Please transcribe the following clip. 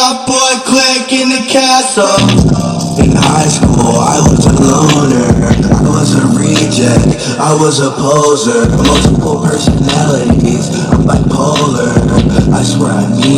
top boy click in the castle. In high school, I was a loner, I was a reject, I was a poser. Multiple personalities, I'm bipolar, I swear I mean